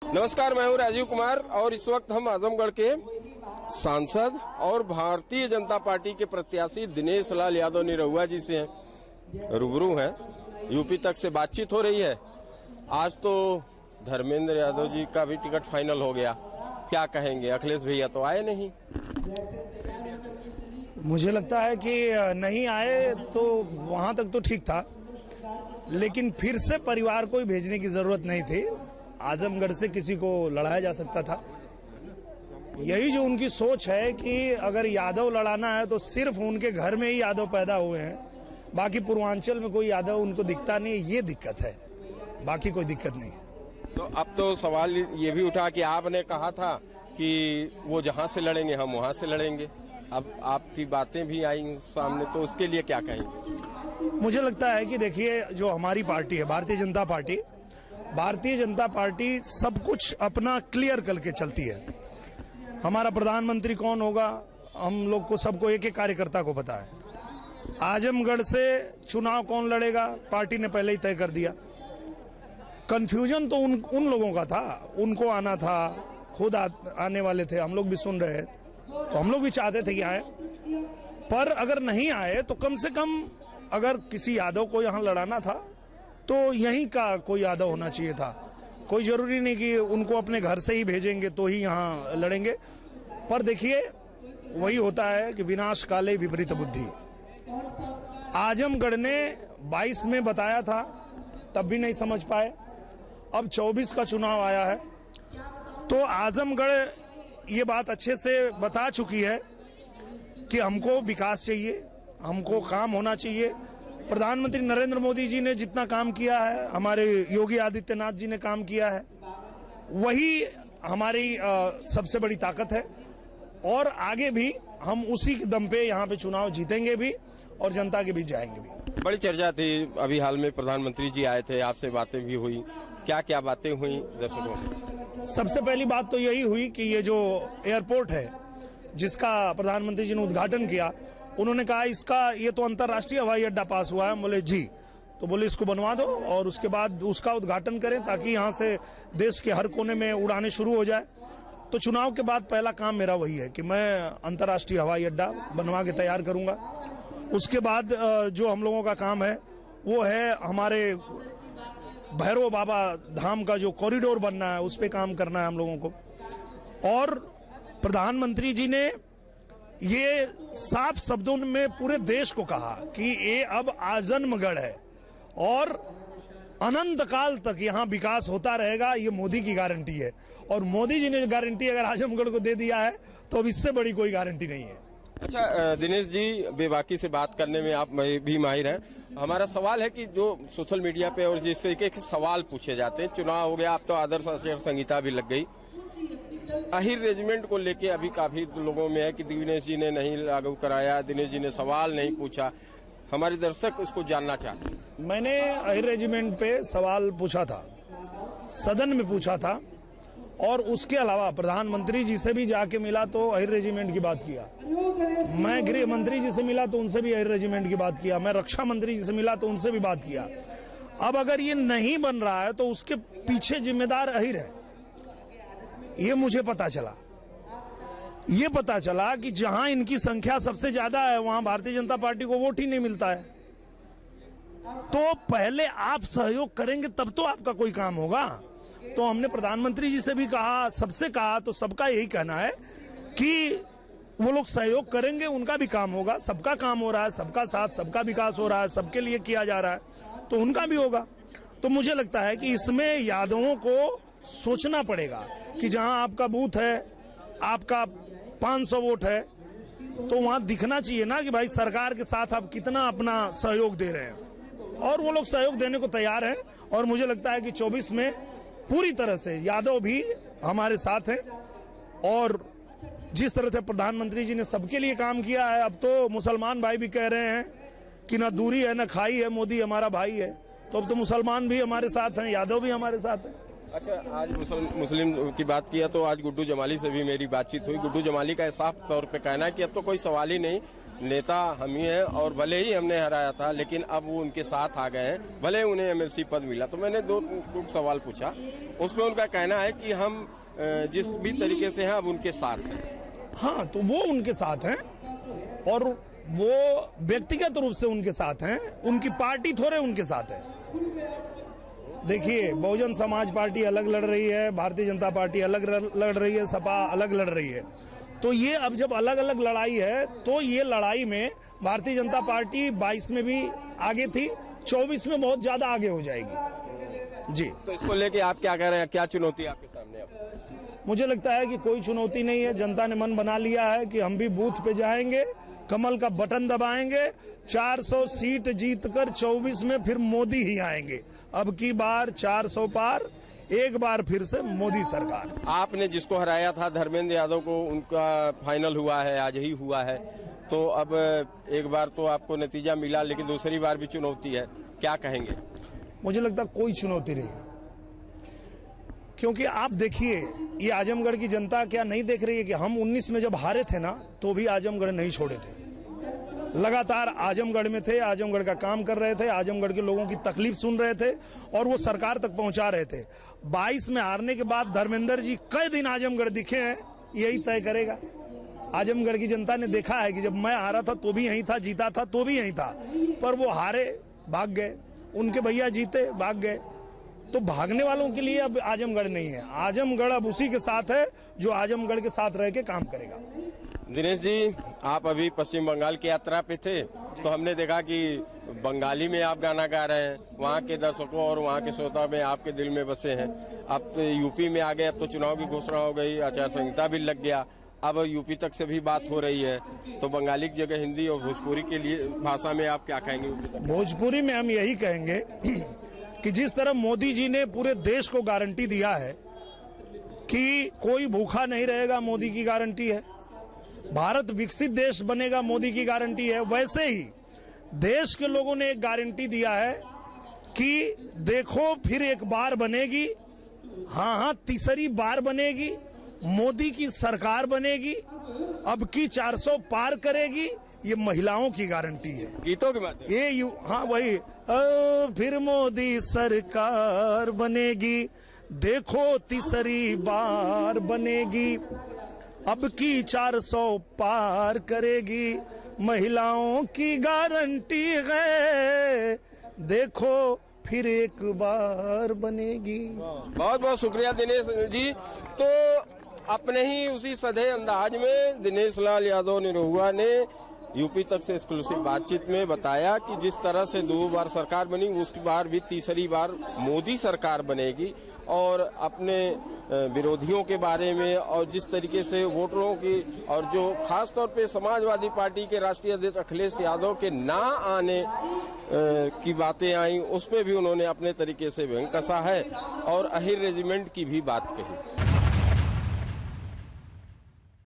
नमस्कार, मैं हूं राजीव कुमार और इस वक्त हम आजमगढ़ के सांसद और भारतीय जनता पार्टी के प्रत्याशी दिनेश लाल यादव निरहुआ जी से रूबरू हैं। यूपी तक से बातचीत हो रही है। आज तो धर्मेंद्र यादव जी का भी टिकट फाइनल हो गया, क्या कहेंगे? अखिलेश भैया तो आए नहीं। मुझे लगता है कि नहीं आए तो वहां तक तो ठीक था, लेकिन फिर से परिवार को ही भेजने की जरूरत नहीं थी। आजमगढ़ से किसी को लड़ाया जा सकता था। यही जो उनकी सोच है कि अगर यादव लड़ाना है तो सिर्फ उनके घर में ही यादव पैदा हुए हैं, बाकी पूर्वांचल में कोई यादव उनको दिखता नहीं है। ये दिक्कत है, बाकी कोई दिक्कत नहीं है। तो अब तो सवाल ये भी उठा कि आपने कहा था कि वो जहां से लड़ेंगे हम वहां से लड़ेंगे। अब आपकी बातें भी आई सामने, तो उसके लिए क्या कहेंगे? मुझे लगता है कि देखिए, जो हमारी पार्टी है भारतीय जनता पार्टी सब कुछ अपना क्लियर करके चलती है। हमारा प्रधानमंत्री कौन होगा हम लोग को, सबको, एक एक कार्यकर्ता को पता है। आजमगढ़ से चुनाव कौन लड़ेगा पार्टी ने पहले ही तय कर दिया। कंफ्यूजन तो उन लोगों का था, उनको आना था, खुद आने वाले थे, हम लोग भी सुन रहे थे, तो हम लोग भी चाहते थे कि आए। पर अगर नहीं आए तो कम से कम अगर किसी यादव को यहाँ लड़ाना था तो यहीं का कोई यादव होना चाहिए था। कोई जरूरी नहीं कि उनको अपने घर से ही भेजेंगे तो ही यहाँ लड़ेंगे। पर देखिए, वही होता है कि विनाश काले विपरीत बुद्धि। आजमगढ़ ने 22 में बताया था, तब भी नहीं समझ पाए। अब 24 का चुनाव आया है तो आजमगढ़ ये बात अच्छे से बता चुकी है कि हमको विकास चाहिए, हमको काम होना चाहिए। प्रधानमंत्री नरेंद्र मोदी जी ने जितना काम किया है, हमारे योगी आदित्यनाथ जी ने काम किया है, वही हमारी सबसे बड़ी ताकत है। और आगे भी हम उसी के दम पे यहाँ पे चुनाव जीतेंगे भी और जनता के बीच जाएंगे भी। बड़ी चर्चा थी, अभी हाल में प्रधानमंत्री जी आए थे, आपसे बातें भी हुई, क्या क्या बातें हुई दर्शकों? सबसे पहली बात तो यही हुई कि ये जो एयरपोर्ट है जिसका प्रधानमंत्री जी ने उद्घाटन किया, उन्होंने कहा इसका ये तो अंतर्राष्ट्रीय हवाई अड्डा पास हुआ है। बोले जी, तो बोले इसको बनवा दो और उसके बाद उसका उद्घाटन करें ताकि यहाँ से देश के हर कोने में उड़ाने शुरू हो जाए। तो चुनाव के बाद पहला काम मेरा वही है कि मैं अंतर्राष्ट्रीय हवाई अड्डा बनवा के तैयार करूंगा। उसके बाद जो हम लोगों का काम है वो है हमारे भैरव बाबा धाम का जो कॉरिडोर बनना है, उस पर काम करना है हम लोगों को। और प्रधानमंत्री जी ने ये साफ शब्दों में पूरे देश को कहा कि ये अब आजमगढ़ है और अनंत काल तक यहाँ विकास होता रहेगा, ये मोदी की गारंटी है। और मोदी जी ने गारंटी अगर आजमगढ़ को दे दिया है तो अब इससे बड़ी कोई गारंटी नहीं है। अच्छा दिनेश जी, बेबाकी से बात करने में आप भी माहिर हैं। हमारा सवाल है कि जो सोशल मीडिया पे और जिस तरीके के सवाल पूछे जाते हैं, चुनाव हो गया, अब तो आदर्श आचार संहिता भी लग गई, अहिर रेजिमेंट को लेके अभी काफी लोगों में है कि दिनेश जी ने नहीं लागू कराया, दिनेश जी ने सवाल नहीं पूछा। हमारे दर्शक इसको जानना चाहते हैं। मैंने अहिर रेजिमेंट पे सवाल पूछा था, सदन में पूछा था, और उसके अलावा प्रधानमंत्री जी से भी जाके मिला तो अहिर रेजिमेंट की बात किया। मैं गृह मंत्री जी से मिला तो उनसे भी अहिर रेजिमेंट की बात किया। मैं रक्षा मंत्री जी से मिला तो उनसे भी बात किया। अब अगर ये नहीं बन रहा है तो उसके पीछे जिम्मेदार अहिर है, ये मुझे पता चला। ये पता चला कि जहां इनकी संख्या सबसे ज्यादा है वहां भारतीय जनता पार्टी को वोट ही नहीं मिलता है। तो पहले आप सहयोग करेंगे तब तो आपका कोई काम होगा। तो हमने प्रधानमंत्री जी से भी कहा, सबसे कहा, तो सबका यही कहना है कि वो लोग सहयोग करेंगे, उनका भी काम होगा। सबका काम हो रहा है, सबका साथ, सबका विकास हो रहा है, सबके लिए किया जा रहा है, तो उनका भी होगा। तो मुझे लगता है कि इसमें यादवों को सोचना पड़ेगा कि जहां आपका बूथ है, आपका 500 वोट है, तो वहां दिखना चाहिए ना कि भाई सरकार के साथ आप कितना अपना सहयोग दे रहे हैं। और वो लोग सहयोग देने को तैयार हैं। और मुझे लगता है कि 24 में पूरी तरह से यादव भी हमारे साथ हैं। और जिस तरह से प्रधानमंत्री जी ने सबके लिए काम किया है, अब तो मुसलमान भाई भी कह रहे हैं कि ना दूरी है ना खाई है, मोदी हमारा भाई है। तो अब तो मुसलमान भी हमारे साथ हैं, यादव भी हमारे साथ हैं। अच्छा, आज मुस्लिम की बात किया तो आज गुड्डू जमाली से भी मेरी बातचीत हुई। गुड्डू जमाली का साफ तौर पे कहना है कि अब तो कोई सवाल ही नहीं, नेता हम ही हैं और भले ही हमने हराया था लेकिन अब वो उनके साथ आ गए हैं, भले उन्हें एमएलसी पद मिला। तो मैंने दो सवाल पूछा, उसमें उनका कहना है कि हम जिस भी तरीके से हैं अब उनके साथ हैं। हाँ, तो वो उनके साथ हैं और वो व्यक्तिगत रूप से उनके साथ हैं, उनकी पार्टी थोड़े उनके साथ है। देखिए, बहुजन समाज पार्टी अलग लड़ रही है, भारतीय जनता पार्टी अलग लड़ रही है, सपा अलग लड़ रही है। तो ये अब जब अलग अलग लड़ाई है तो ये लड़ाई में भारतीय जनता पार्टी 22 में भी आगे थी, 24 में बहुत ज्यादा आगे हो जाएगी जी। तो इसको लेके आप क्या कह रहे हैं, क्या चुनौती आपके सामने अब? मुझे लगता है कि कोई चुनौती नहीं है। जनता ने मन बना लिया है कि हम भी बूथ पे जाएंगे, कमल का बटन दबाएंगे, 400 सीट जीतकर 24 में फिर मोदी ही आएंगे। अब की बार 400 पार, एक बार फिर से मोदी सरकार। आपने जिसको हराया था धर्मेंद्र यादव को, उनका फाइनल हुआ है, आज ही हुआ है। तो अब एक बार तो आपको नतीजा मिला लेकिन दूसरी बार भी चुनौती है, क्या कहेंगे? मुझे लगता है कोई चुनौती नहीं, क्योंकि आप देखिए ये आजमगढ़ की जनता क्या नहीं देख रही है कि हम 19 में जब हारे थे ना तो भी आजमगढ़ नहीं छोड़े थे, लगातार आजमगढ़ में थे, आजमगढ़ का काम कर रहे थे, आजमगढ़ के लोगों की तकलीफ सुन रहे थे और वो सरकार तक पहुंचा रहे थे। 22 में हारने के बाद धर्मेंद्र जी कई दिन आजमगढ़ दिखे हैं, यही तय करेगा। आजमगढ़ की जनता ने देखा है कि जब मैं हारा था तो भी यहीं था, जीता था तो भी यहीं था, पर वो हारे भाग गए, उनके भैया जीते भाग गए। तो भागने वालों के लिए अब आजमगढ़ नहीं है, आजमगढ़ अब उसी के साथ है जो आजमगढ़ के साथ रह के काम करेगा। दिनेश जी, आप अभी पश्चिम बंगाल की यात्रा पे थे तो हमने देखा कि बंगाली में आप गाना गा रहे हैं, वहाँ के दर्शकों और वहाँ के श्रोता में आपके दिल में बसे हैं। अब तो यूपी में आ गए, अब तो चुनाव की घोषणा हो गई, आचार संहिता भी लग गया, अब यूपी तक से भी बात हो रही है। तो बंगाली की जगह हिंदी और भोजपुरी के लिए भाषा में आप क्या कहेंगे? भोजपुरी में हम यही कहेंगे कि जिस तरह मोदी जी ने पूरे देश को गारंटी दिया है कि कोई भूखा नहीं रहेगा, मोदी की गारंटी है, भारत विकसित देश बनेगा, मोदी की गारंटी है, वैसे ही देश के लोगों ने एक गारंटी दिया है कि देखो फिर एक बार बनेगी, हाँ तीसरी बार बनेगी, मोदी की सरकार बनेगी, अब की 400 पार करेगी, ये महिलाओं की गारंटी है। गीतों के माध्यम ये हाँ वही, फिर मोदी सरकार बनेगी, देखो तीसरी बार बनेगी, अब की 400 पार करेगी, महिलाओं की गारंटी है, देखो फिर एक बार बनेगी। बहुत बहुत शुक्रिया दिनेश जी। तो अपने ही उसी सधे अंदाज में दिनेश लाल यादव निरहुआ ने यूपी तक से एक्सक्लूसिव बातचीत में बताया कि जिस तरह से 2 बार सरकार बनी, उसकी बार भी तीसरी बार मोदी सरकार बनेगी, और अपने विरोधियों के बारे में और जिस तरीके से वोटरों की और जो खास तौर पे समाजवादी पार्टी के राष्ट्रीय अध्यक्ष अखिलेश यादव के ना आने की बातें आई, उस पर भी उन्होंने अपने तरीके से व्यंग कसा है और अहिर रेजिमेंट की भी बात कही।